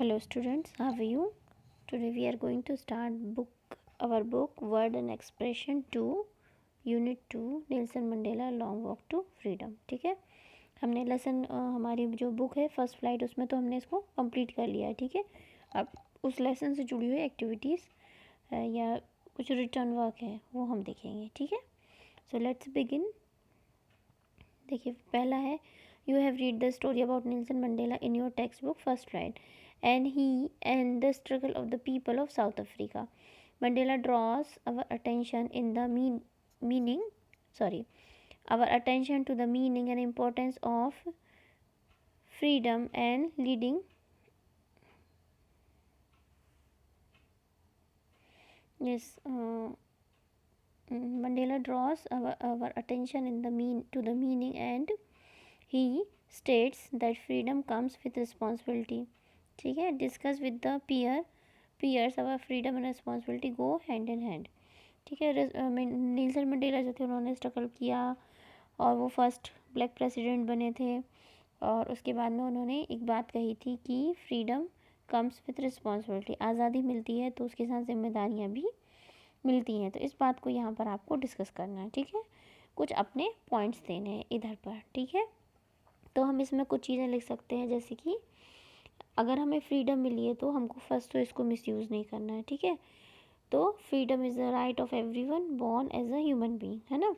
Hello students, how are you? Today we are going to start our book Word and Expression 2 Unit 2 Nelson Mandela long walk to freedom. ठीक है, हमने lesson हमारी जो book है first flight उसमें तो हमने इसको कंप्लीट कर लिया है। ठीक है, अब उस लेसन से जुड़ी हुई एक्टिविटीज़ या कुछ रिटर्न वर्क है वो हम देखेंगे। ठीक है, सो लेट्स बिगिन। देखिए पहला है, you have read the story about Nelson Mandela in your text book first flight and he and the struggle of the people of South Africa. Mandela draws our attention our attention to the meaning and importance of freedom and leading. Yes, Mandela draws our attention to the meaning, and he states that freedom comes with responsibility. ठीक है, discuss with the peers our freedom and responsibility go hand in hand. ठीक है, Nelson Mandela जो थे उन्होंने struggle किया और वो फर्स्ट ब्लैक प्रेसिडेंट बने थे, और उसके बाद में उन्होंने एक बात कही थी कि फ्रीडम कम्स विथ रिस्पॉन्सिबिलिटी, आज़ादी मिलती है तो उसके साथ जिम्मेदारियाँ भी मिलती हैं। तो इस बात को यहाँ पर आपको डिस्कस करना है। ठीक है, कुछ अपने पॉइंट्स देने हैं इधर पर। ठीक है, तो हम इसमें कुछ चीज़ें लिख सकते हैं, जैसे कि अगर हमें फ्रीडम मिली है तो हमको फर्स्ट तो इसको मिसयूज़ नहीं करना है। ठीक है, तो freedom is the right of everyone born as a human being, है ना।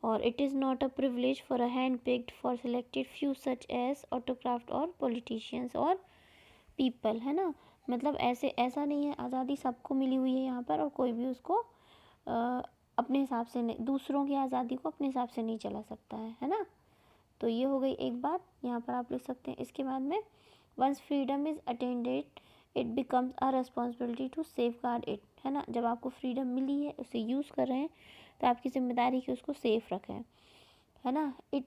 और it is not a privilege for a hand picked for selected few such as autocrat और पॉलिटिशियंस और पीपल, है ना। मतलब ऐसा नहीं है, आज़ादी सबको मिली हुई है यहाँ पर, और कोई भी उसको अपने हिसाब से नहीं, दूसरों की आज़ादी को अपने हिसाब से नहीं चला सकता है ना। तो ये हो गई एक बात, यहाँ पर आप लिख सकते हैं। इसके बाद में once freedom is attended it becomes a responsibility to safeguard it, है ना। जब आपको फ्रीडम मिली है, उसे यूज़ कर रहे हैं, तो आपकी जिम्मेदारी कि उसको सेफ़ रखें, है ना। It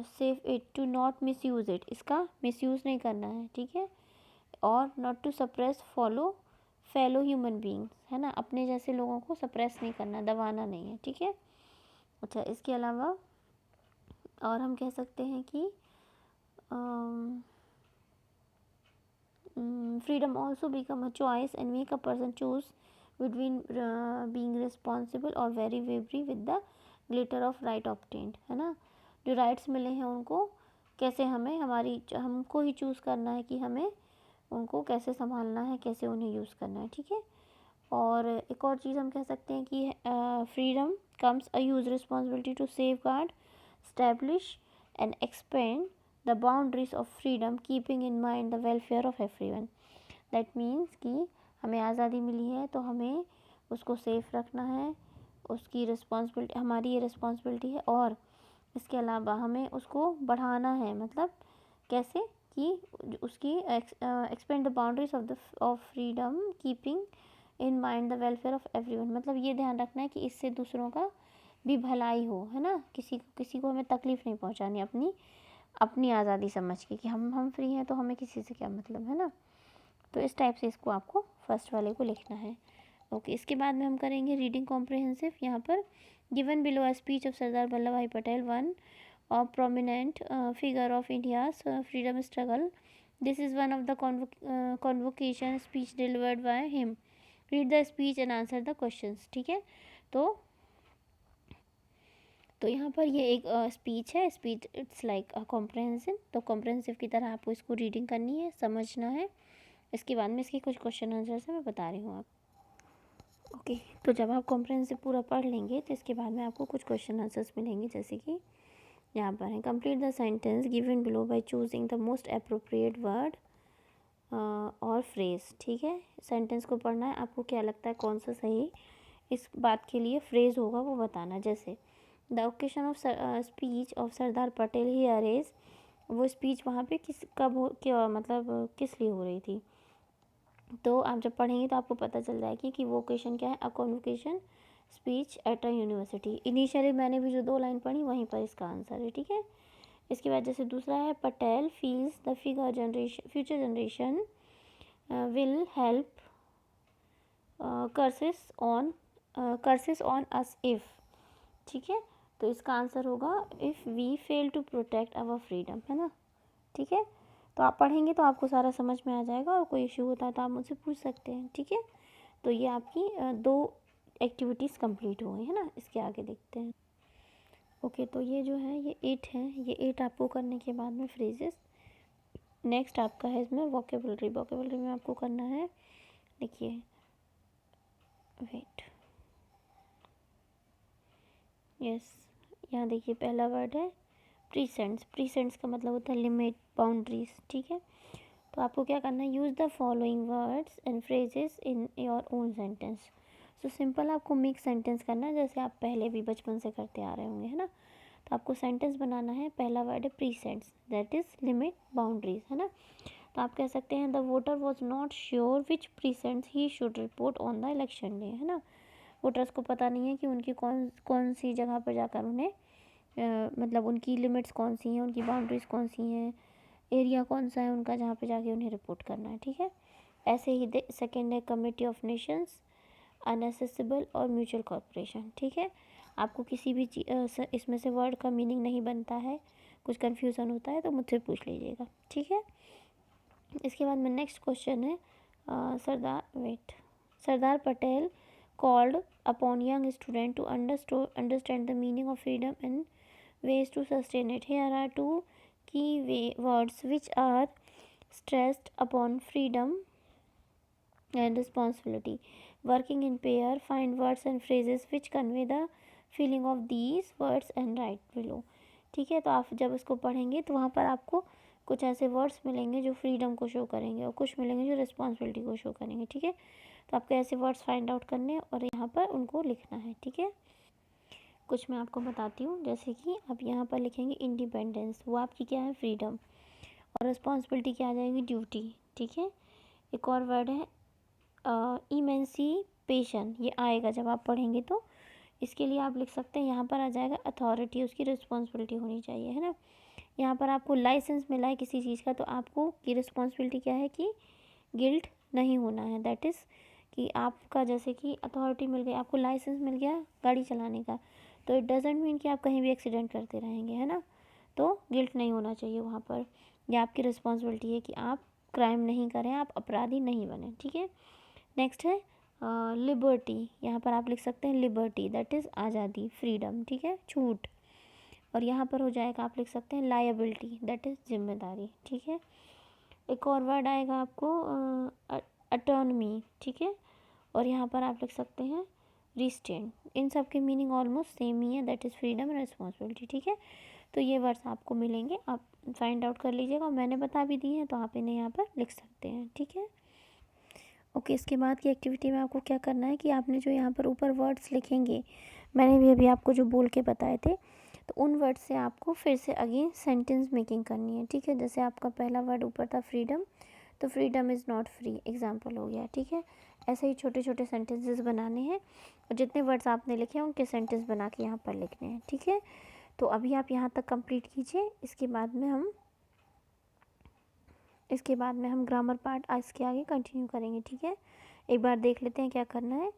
safe it to not misuse it, इसका मिस यूज़ नहीं करना है। ठीक है, और not to suppress fellow human beings, है ना। अपने जैसे लोगों को सप्रेस नहीं करना, दबाना नहीं है। ठीक है, अच्छा इसके अलावा और हम कह सकते हैं कि freedom also become a choice and make a person choose between being responsible or very wary with the glitter of right obtained, है ना। जो राइट्स मिले हैं उनको कैसे हमको ही चूज़ करना है कि हमें उनको कैसे संभालना है, कैसे उन्हें यूज़ करना है। ठीक है, और एक और चीज़ हम कह सकते हैं कि freedom comes a huge responsibility to safeguard, establish and expand the boundaries of freedom keeping in mind the welfare of everyone. That means कि हमें आज़ादी मिली है तो हमें उसको सेफ रखना है, उसकी रिस्पॉन्सिबिलिटी, हमारी ये रिस्पॉन्सिबिलिटी है। और इसके अलावा हमें उसको बढ़ाना है, मतलब कैसे कि उसकी expand the boundaries of freedom keeping in mind the welfare of everyone, मतलब ये ध्यान रखना है कि इससे दूसरों का भी भलाई हो, है ना। किसी को हमें तकलीफ़ नहीं पहुंचानी, अपनी आज़ादी समझ के कि हम फ्री हैं तो हमें किसी से क्या मतलब, है ना। तो इस टाइप से इसको आपको फर्स्ट वाले को लिखना है। ओके, इसके बाद में हम करेंगे रीडिंग कॉम्प्रिहेंसिव। यहाँ पर given below a speech of Sardar Vallabh Bhai Patel, one of prominent figure of India's freedom struggle. This is one of the convocation speech delivered by him. Read the speech and answer the questions. ठीक है, तो यहाँ पर ये एक speech है, speech it's like a comprehensive, तो comprehensive की तरह आपको इसको रीडिंग करनी है, समझना है। इसके बाद में इसके कुछ क्वेश्चन आंसर्स मैं बता रही हूँ आप। ओके, तो जब आप कॉम्प्रहेंसिव पूरा पढ़ लेंगे तो इसके बाद में आपको कुछ क्वेश्चन आंसर्स मिलेंगे, जैसे कि यहाँ पर है, complete the sentence given below by choosing the most appropriate word और फ्रेज। ठीक है, सेंटेंस को पढ़ना है, आपको क्या लगता है कौन सा सही इस बात के लिए फ्रेज होगा वो बताना। जैसे the occasion of speech of Sardar Patel here is, वो स्पीच वहाँ पे मतलब किस लिए हो रही थी। तो आप जब पढ़ेंगे तो आपको पता चल जाएगी कि वो ओकेशन क्या है, a convocation speech at a university. Initially मैंने भी जो 2 लाइन पढ़ी वहीं पर इसका आंसर है। ठीक है, इसके बाद जैसे दूसरा है, Patel feels the future generation will help curses on us if. ठीक है, तो इसका आंसर होगा if we fail to protect our freedom, है ना। ठीक है, तो आप पढ़ेंगे तो आपको सारा समझ में आ जाएगा, और कोई इशू होता है तो आप मुझसे पूछ सकते हैं, ठीक है। तो ये आपकी 2 एक्टिविटीज़ कंप्लीट हो गई है ना। इसके आगे देखते हैं। ओके, तो ये जो है ये 8 है, ये 8 आपको करने के बाद में फ्रेजेस। नेक्स्ट आपका है इसमें वोकेबलरी। वोकेबलरी में आपको करना है, देखिए, वेट, यस, यहाँ देखिए पहला वर्ड है प्रीसेंट्स। प्रीसेंट्स का मतलब होता है लिमिट, बाउंड्रीज, ठीक है। तो आपको क्या करना है, use the following words and phrases in your own sentence. So simple आपको मिक्स सेंटेंस करना है, जैसे आप पहले भी बचपन से करते आ रहे होंगे, है ना। तो आपको सेंटेंस बनाना है। पहला वर्ड है precincts, that is limit, boundaries, है ना। तो आप कह सकते हैं the voter was not sure which precincts he should report on the election day, है ना। वोटर्स को पता नहीं है कि उनकी कौन कौन सी जगह पर जाकर उन्हें मतलब उनकी लिमिट्स कौन सी हैं, उनकी बाउंड्रीज कौन सी हैं, एरिया कौन सा है उनका जहाँ पे जाके उन्हें रिपोर्ट करना है, ठीक है। ऐसे ही सेकेंड है कमिटी ऑफ नेशंस, अनएसेसिबल और म्यूचुअल कॉर्पोरेशन, ठीक है। आपको किसी भी इसमें से वर्ड का मीनिंग नहीं बनता है, कुछ कन्फ्यूज़न होता है तो मुझसे पूछ लीजिएगा, ठीक है। इसके बाद में नेक्स्ट क्वेश्चन है Sardar Patel called upon young student to understand the meaning of freedom and ways to sustain it. Here are two key words which are stressed upon: freedom and responsibility. Working in pair, find words and phrases which convey the feeling of these words and write below. ठीक है, तो आप जब इसको पढ़ेंगे तो वहाँ पर आपको कुछ ऐसे वर्ड्स मिलेंगे जो फ्रीडम को शो करेंगे और कुछ मिलेंगे जो रिस्पॉन्सिबिलिटी को शो करेंगे, ठीक है। तो आपको ऐसे वर्ड्स फाइंड आउट करने और यहाँ पर उनको लिखना है, ठीक है। कुछ मैं आपको बताती हूँ, जैसे कि आप यहाँ पर लिखेंगे इंडिपेंडेंस, वो आपकी क्या है, फ्रीडम, और रिस्पॉन्सिबिलिटी क्या आ जाएगी, ड्यूटी, ठीक है। एक और वर्ड है इमेंसिपेशन, ये आएगा जब आप पढ़ेंगे तो इसके लिए आप लिख सकते हैं, यहाँ पर आ जाएगा अथॉरिटी, उसकी रिस्पॉन्सिबिलिटी होनी चाहिए, है ना। यहाँ पर आपको लाइसेंस मिला है किसी चीज़ का तो आपको की रिस्पॉन्सिबिलिटी क्या है कि गिल्ट नहीं होना है, दैट इज़ कि आपका जैसे कि अथॉरिटी मिल गई, आपको लाइसेंस मिल गया गाड़ी चलाने का, तो इट डजेंट मीन कि आप कहीं भी एक्सीडेंट करते रहेंगे, है ना। तो गिल्ट नहीं होना चाहिए वहाँ पर, यह आपकी रिस्पॉन्सिबिलिटी है कि आप क्राइम नहीं करें, आप अपराधी नहीं बने, ठीक है। नेक्स्ट है लिबर्टी, यहाँ पर आप लिख सकते हैं लिबर्टी, दैट इज़ आज़ादी, फ्रीडम, ठीक है, छूट। और यहाँ पर हो जाएगा, आप लिख सकते हैं लायबिलिटी, दैट इज़ जिम्मेदारी, ठीक है। एक और वर्ड आएगा आपको अटोनमी, ठीक है। और यहाँ पर आप लिख सकते हैं रिस्ट्रेंट। इन सब के मीनिंग ऑलमोस्ट सेम ही है, that is freedom and responsibility, ठीक है। तो ये वर्ड्स आपको मिलेंगे, आप फाइंड आउट कर लीजिएगा, मैंने बता भी दी है तो आप इन्हें यहाँ पर लिख सकते हैं, ठीक है। ओके, इसके बाद की एक्टिविटी में आपको क्या करना है कि आपने जो यहाँ पर ऊपर वर्ड्स लिखेंगे, मैंने भी अभी आपको जो बोल के बताए थे, तो उन वर्ड से आपको फिर से अगेन सेंटेंस मेकिंग करनी है, ठीक है। जैसे आपका पहला वर्ड ऊपर था फ्रीडम, तो freedom is not free, example हो गया, ठीक है। ऐसे ही छोटे छोटे सेंटेंसेस बनाने हैं और जितने वर्ड्स आपने लिखे हैं उनके सेंटेंस बना के यहाँ पर लिखने हैं, ठीक है। तो अभी आप यहाँ तक कंप्लीट कीजिए, इसके बाद में हम ग्रामर पार्ट इसके आगे कंटिन्यू करेंगे, ठीक है। एक बार देख लेते हैं क्या करना है।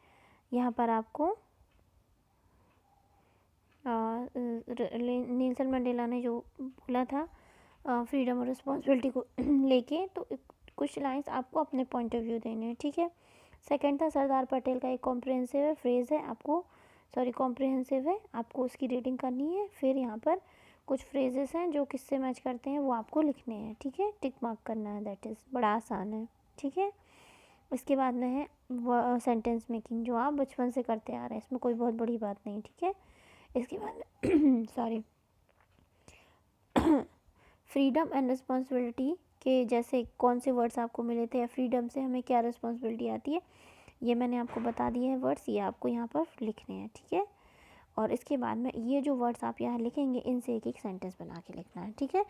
यहाँ पर आपको नेल्सन मंडेला ने जो बोला था फ्रीडम और रिस्पॉन्सिबिलिटी को लेके, तो कुछ लाइंस आपको अपने पॉइंट ऑफ व्यू देने हैं, ठीक है। सेकंड था सरदार पटेल का एक कॉम्प्रिहेंसिव फ्रेज़ है, कॉम्प्रिहेंसिव है, आपको उसकी रीडिंग करनी है। फिर यहाँ पर कुछ फ्रेजेस हैं जो किससे मैच करते हैं वो आपको लिखने हैं, ठीक है, टिक मार्क करना है, दैट इज़ बड़ा आसान है, ठीक है। इसके बाद में है सेंटेंस मेकिंग, जो आप बचपन से करते आ रहे हैं, इसमें कोई बहुत बड़ी बात नहीं, ठीक है। इसके बाद सॉरी फ्रीडम एंड रिस्पॉन्सिबिलिटी के जैसे कौन से वर्ड्स आपको मिले थे, या फ्रीडम से हमें क्या रिस्पॉन्सिबिलिटी आती है, ये मैंने आपको बता दिए हैं वर्ड्स, ये आपको यहाँ पर लिखने हैं, ठीक है। और इसके बाद में ये जो वर्ड्स आप यहाँ लिखेंगे इनसे एक एक सेंटेंस बना के लिखना है, ठीक है।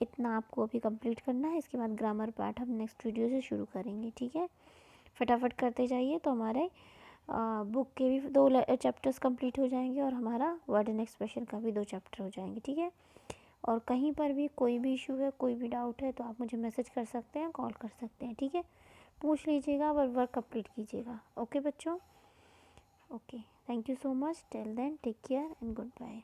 इतना आपको अभी कंप्लीट करना है, इसके बाद ग्रामर पार्ट हम नेक्स्ट वीडियो से शुरू करेंगे, ठीक है। फटाफट करते जाइए तो हमारे बुक के भी 2 चैप्टर्स कंप्लीट हो जाएंगे और हमारा वर्ड एंड एक्सप्रेशन का भी 2 चैप्टर हो जाएंगे, ठीक है। और कहीं पर भी कोई भी इशू है, कोई भी डाउट है तो आप मुझे मैसेज कर सकते हैं, कॉल कर सकते हैं, ठीक है। पूछ लीजिएगा और वर्क कंप्लीट कीजिएगा, ओके बच्चों। Okay, thank you so much, till then take care and good bye.